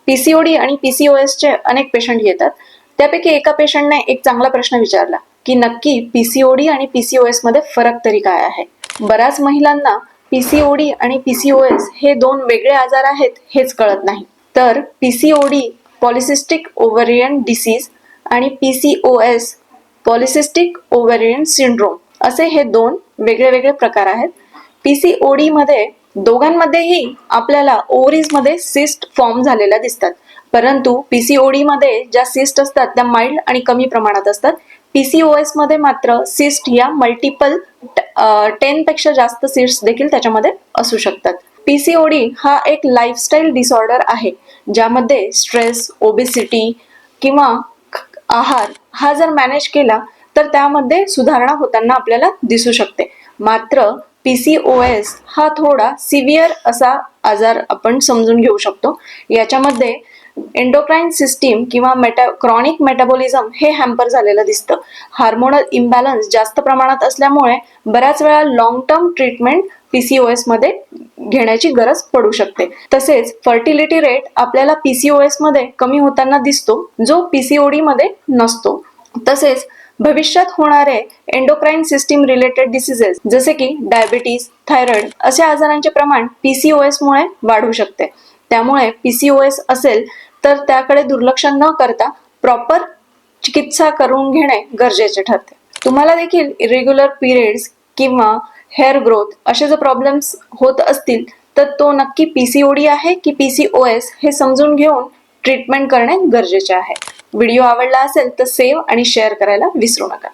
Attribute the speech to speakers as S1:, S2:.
S1: PCOD आणि PCOS चे अनेक पेशंट येतात. त्यापैकी एका पेशंटने एक चांगला प्रश्न विचारला की नक्की पीसीओडी आणि पीसीओएस मध्ये फरक तरी काय आहे. बऱ्याच महिलांना पीसीओडी आणि पीसीओएस हे दोन वेगळे आजार आहेत हेच कळत नाही. तर पीसीओडी पॉलिसिस्टिक ओव्हरियन डिसीज आणि पीसीओएस पॉलिसिस्टिक ओव्हरियन सिंड्रोम असे हे दोन वेगळे वेगळे प्रकार आहेत. पीसीओडी मध्ये दोघांमध्येही आपल्याला ओव्हरीज मध्ये सिस्ट फॉर्म झालेल्या दिसतात, परंतु पीसीओडी मध्ये ज्या सिस्ट असतात त्या माइल्ड आणि कमी प्रमाणात असतात. पीसीओएस मध्ये मात्र सिस्ट या मल्टिपल 10 पेक्षा जास्त सिस्ट देखील त्याच्यामध्ये असू शकतात. पीसीओडी हा एक लाईफस्टाईल डिसऑर्डर आहे ज्यामध्ये स्ट्रेस, ओबेसिटी किंवा आहार हा जर मॅनेज केला तर त्यामध्ये सुधारणा होताना आपल्याला दिसू शकते. मात्र पीसीओएस हा थोडा सिव्हिअर असा आजार आपण समजून घेऊ शकतो. याच्यामध्ये एंडोक्राइन सिस्टीम किंवा क्रॉनिक मेटाबॉलिझम हे हॅम्पर झालेलं दिसतं. हार्मोनल इम्बॅलन्स जास्त प्रमाणात असल्यामुळे बऱ्याच वेळा लॉंग टर्म ट्रीटमेंट पीसीओएस मध्ये घेण्याची गरज पडू शकते. तसेच फर्टिलिटी रेट आपल्याला पीसीओएस मध्ये कमी होताना दिसतो जो पीसीओडी मध्ये नसतो. तसेच भविष्यात होणारे एंडोक्राइन सिस्टीम रिलेटेड डिसीजेस जसे की डायबिटीज, थायरॉइड अशा आजारांचे प्रमाण पीसीओएस मुळे वाढू शकते. त्यामुळे पीसीओएस असेल तर त्याकडे दुर्लक्ष न करता प्रॉपर चिकित्सा करून घेणे गरजेचे ठरते. तुम्हाला देखील इरेग्युलर पिरियड्स किंवा हेअर ग्रोथ असे जर प्रॉब्लेम्स होत असतील तर तो नक्की पीसीओडी आहे की पीसीओएस हे समजून घेऊन ट्रीटमेंट करणे गरजेचे आहे. व्हिडिओ आवडला असेल तर सेव्ह आणि शेअर करायला विसरू नका.